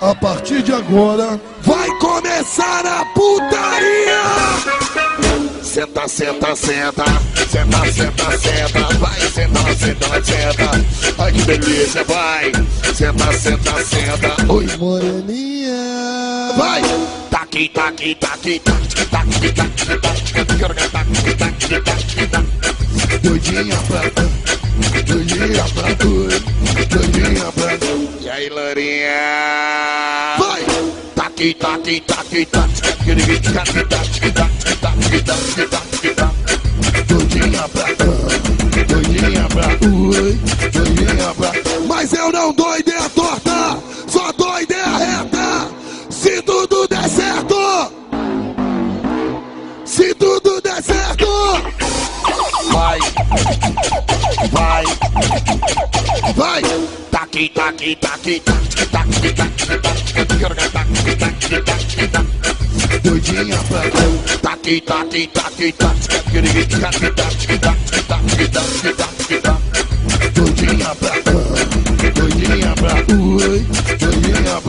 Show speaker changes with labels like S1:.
S1: A partir de agora vai começar a putaria. Senta, senta, senta. Senta, senta, senta. Vai, senta, senta, senta. Ai que delícia, vai. Senta, senta, senta. Oi, moreninha. Vai. Taqui, taqui, taqui, taqui, taqui, taqui, taqui, taqui, taqui. Doidinha pra tu, doidinha pra tu, doidinha pra tu. E aí, Lourinha? Vai! Taqui, taqui, taqui, taqui, taqui, taqui, taqui, taqui, taqui, taqui, taqui. Doidinha pra tu, doidinha pra tu, doidinha pra tu. Mas eu não dou ideia torta, só dou ideia reta. Se tudo der certo, se tudo der certo. Vai, vai, vai. Taqui, taqui, taqui, taqui, taqui, taqui, taqui, taqui, taqui, taqui. Doidinha pra tu. Taqui, taqui, taqui, taqui, taqui, taqui, taqui, taqui, taqui, taqui. Doidinha pra tu, doidinha pra tu, doidinha pra tu.